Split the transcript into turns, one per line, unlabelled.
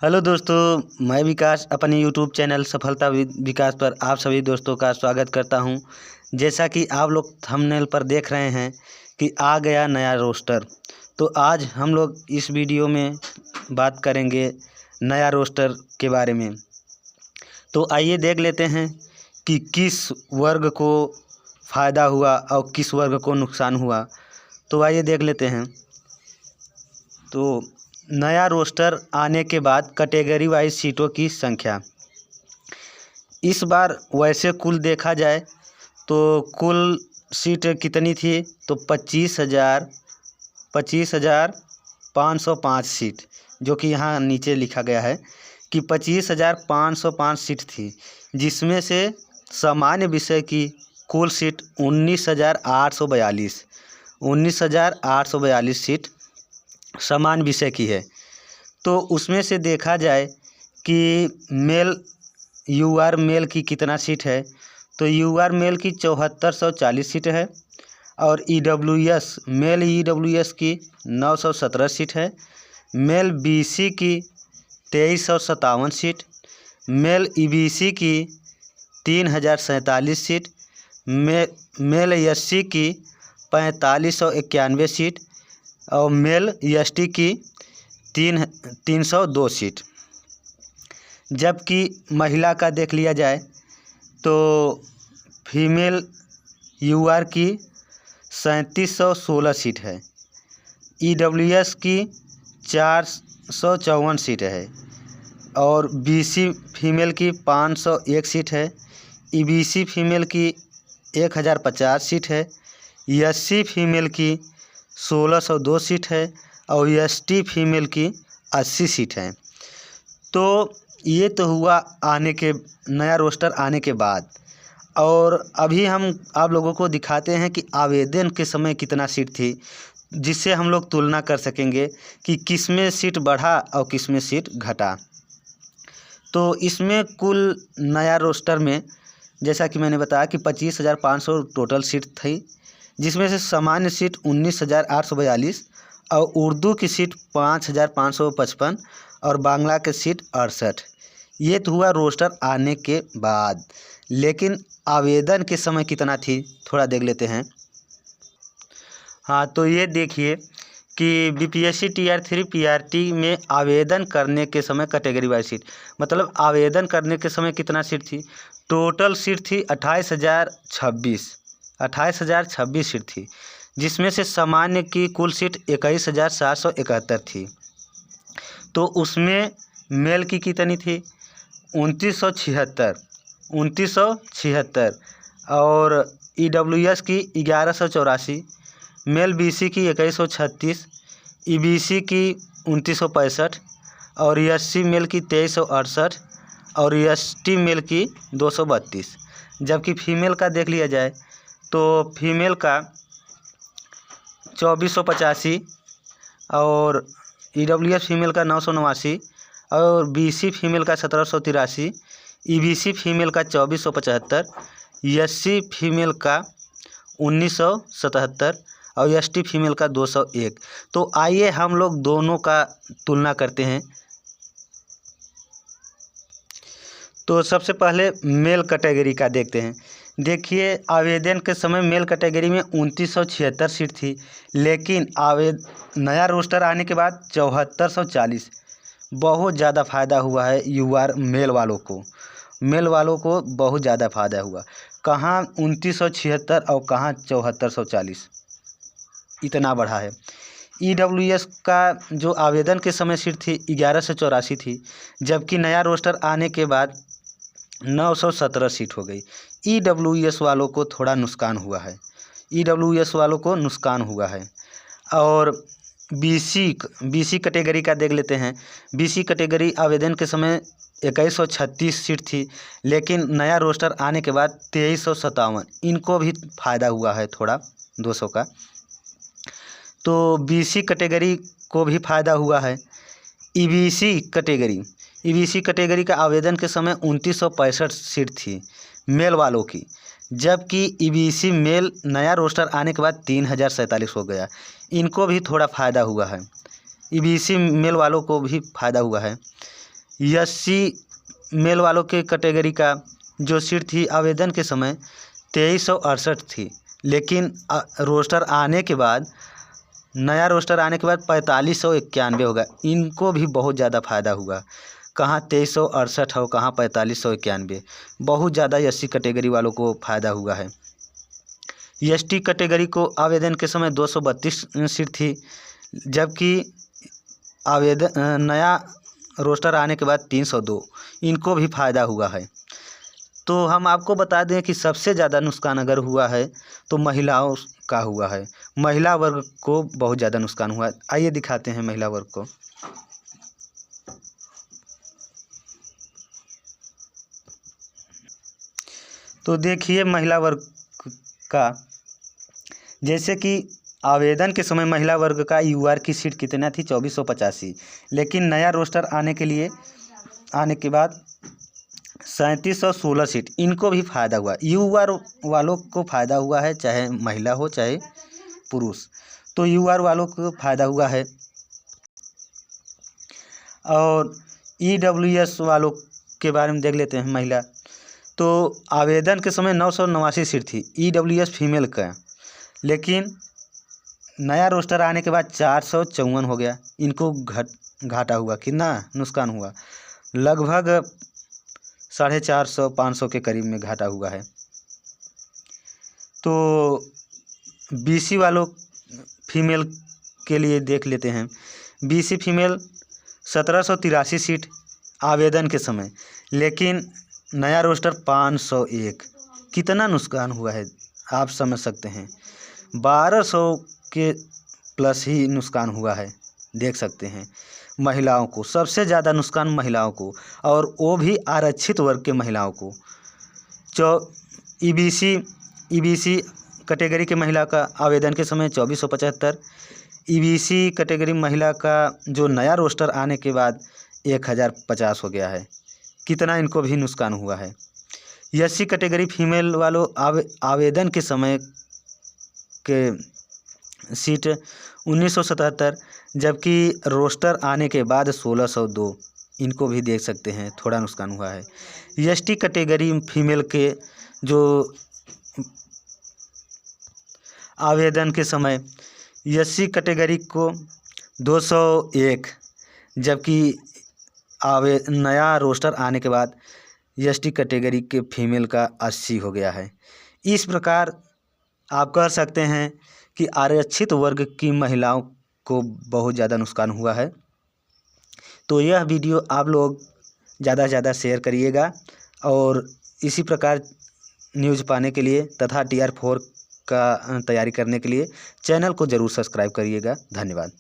Hello दोस्तों, मैं विकास अपने यूट्यूब चैनल सफलता विकास पर आप सभी दोस्तों का स्वागत करता हूं। जैसा कि आप लोग थंबनेल पर देख रहे हैं कि आ गया नया रोस्टर। तो आज हम लोग इस वीडियो में बात करेंगे नया रोस्टर के बारे में। तो आइए देख लेते हैं कि किस वर्ग को फ़ायदा हुआ और किस वर्ग को नुकसान हुआ। तो आइए देख लेते हैं। तो नया रोस्टर आने के बाद कैटेगरी वाइज सीटों की संख्या इस बार वैसे कुल देखा जाए तो कुल सीट कितनी थी, तो 25,505 सीट, जो कि यहाँ नीचे लिखा गया है कि 25,505 सीट थी, जिसमें से सामान्य विषय की कुल सीट 19,842 सीट समान विषय की है। तो उसमें से देखा जाए कि मेल की कितना सीट है, तो यूआर मेल की 7440 सीट है और मेल ईडब्ल्यूएस की 917 सीट है। मेल बीसी की 2357 सीट, मेल ईबीसी की 3047 सीट, मेल एससी की 4591 सीट और मेल एसटी की 302 सीट। जबकि महिला का देख लिया जाए तो फीमेल यूआर की 3716 सीट है, ईडब्ल्यूएस की 454 सीट है और बीसी फीमेल की 501 सीट है, ईबीसी फीमेल की 1050 सीट है, एससी फीमेल की 1602 सीट है और एसटी फीमेल की 80 सीट है। तो ये तो हुआ नया रोस्टर आने के बाद। और अभी हम आप लोगों को दिखाते हैं कि आवेदन के समय कितना सीट थी, जिससे हम लोग तुलना कर सकेंगे कि किस में सीट बढ़ा और किस में सीट घटा। तो इसमें कुल नया रोस्टर में जैसा कि मैंने बताया कि 25,500 टोटल सीट थी, जिसमें से सामान्य सीट 19,842 और उर्दू की सीट 5,555 और बांग्ला की सीट 68। ये तो हुआ रोस्टर आने के बाद। लेकिन आवेदन के समय कितना थी, थोड़ा देख लेते हैं। हाँ, तो ये देखिए कि बीपीएससी टीआर 3 पीआरटी में आवेदन करने के समय कैटेगरी वाइज सीट, मतलब आवेदन करने के समय कितना सीट थी, टोटल सीट थी 28,026 सीट थी, जिसमें से सामान्य की कुल सीट 21,771 थी। तो उसमें मेल की कितनी थी, 2976 और ईडब्ल्यूएस की 1184, मेल बीसी की 2136, ईबीसी की 2965 और एससी मेल की 2368 और एसटी मेल की 232। जबकि फीमेल का देख लिया जाए तो फीमेल का 2485 और ईडब्ल्यूएस फीमेल का 989 और बीसी फीमेल का 1783, ईबीसी फीमेल का 2475, एससी फीमेल का 1977 और एसटी फीमेल का 201। तो आइए हम लोग दोनों का तुलना करते हैं। तो सबसे पहले मेल कैटेगरी का देखते हैं। देखिए, आवेदन के समय मेल कैटेगरी में 2976 सीट थी, लेकिन नया रोस्टर आने के बाद 7440। बहुत ज़्यादा फ़ायदा हुआ है यूआर मेल वालों को बहुत ज़्यादा फ़ायदा हुआ। कहाँ 2976 और कहाँ 7440, इतना बढ़ा है। ईडब्ल्यूएस का जो आवेदन के समय सीट थी 1184 थी, जबकि नया रोस्टर आने के बाद 917 सीट हो गई। ईडब्ल्यूएस वालों को थोड़ा नुकसान हुआ है। और बीसी कैटेगरी का देख लेते हैं। बीसी कैटेगरी आवेदन के समय 2136 सीट थी, लेकिन नया रोस्टर आने के बाद 2357। इनको भी फ़ायदा हुआ है थोड़ा 200 का। तो बीसी कैटेगरी को भी फ़ायदा हुआ है। ईबीसी कैटेगरी का आवेदन के समय 2965 सीट थी मेल वालों की, जबकि ईबीसी मेल नया रोस्टर आने के बाद 3047 हो गया। इनको भी थोड़ा फ़ायदा हुआ है, ईबीसी मेल वालों को भी फ़ायदा हुआ है। एससी मेल वालों के कैटेगरी का जो सीट थी आवेदन के समय 2368 थी, लेकिन रोस्टर आने के बाद, नया रोस्टर आने के बाद 4591 होगा। इनको भी बहुत ज़्यादा फ़ायदा हुआ। कहाँ 2368 हो, कहाँ 4591। बहुत ज़्यादा एससी कैटेगरी वालों को फ़ायदा हुआ है। एसटी कैटेगरी को आवेदन के समय 232 सीट थी, जबकि आवेदन नया रोस्टर आने के बाद 302। इनको भी फ़ायदा हुआ है। तो हम आपको बता दें कि सबसे ज़्यादा नुकसान अगर हुआ है तो महिलाओं का हुआ है। महिला वर्ग को बहुत ज़्यादा नुकसान हुआ है। आइए दिखाते हैं महिला वर्ग को। तो देखिए महिला वर्ग का, जैसे कि आवेदन के समय महिला वर्ग का यूआर की सीट कितना थी 2485, लेकिन नया रोस्टर आने के बाद 3716 सीट। इनको भी फ़ायदा हुआ। यूआर वालों को फ़ायदा हुआ है, चाहे महिला हो चाहे पुरुष, तो यूआर वालों को फ़ायदा हुआ है। और ईडब्ल्यूएस वालों के बारे में देख लेते हैं। महिला तो आवेदन के समय 989 सीट थी ईडब्ल्यूएस फीमेल का, लेकिन नया रोस्टर आने के बाद 454 हो गया। इनको घाटा हुआ। कितना नुकसान हुआ? लगभग 450-500 के करीब में घाटा हुआ है। तो बीसी वालों फीमेल के लिए देख लेते हैं। बीसी फीमेल 1783 सीट आवेदन के समय, लेकिन नया रोस्टर 501। कितना नुकसान हुआ है आप समझ सकते हैं। 1200 के प्लस ही नुकसान हुआ है, देख सकते हैं। महिलाओं को सबसे ज़्यादा नुकसान महिलाओं को, और वो भी आरक्षित वर्ग के महिलाओं को। ईबीसी कैटेगरी के महिला का आवेदन के समय 2475। ईबीसी कैटेगरी महिला का जो नया रोस्टर आने के बाद 1050 हो गया है। कितना इनको भी नुकसान हुआ है। एससी कैटेगरी फीमेल वालों आवेदन के समय के सीट 1977, जबकि रोस्टर आने के बाद 1602। इनको भी देख सकते हैं, थोड़ा नुकसान हुआ है। एसटी कैटेगरी फीमेल के जो आवेदन के समय एससी कैटेगरी को 201, जबकि नया रोस्टर आने के बाद एसटी कैटेगरी के फीमेल का 80 हो गया है। इस प्रकार आप कह सकते हैं कि आरक्षित वर्ग की महिलाओं को बहुत ज़्यादा नुकसान हुआ है। तो यह वीडियो आप लोग ज़्यादा से ज़्यादा शेयर करिएगा, और इसी प्रकार न्यूज़ पाने के लिए तथा TR4 का तैयारी करने के लिए चैनल को ज़रूर सब्सक्राइब करिएगा। धन्यवाद।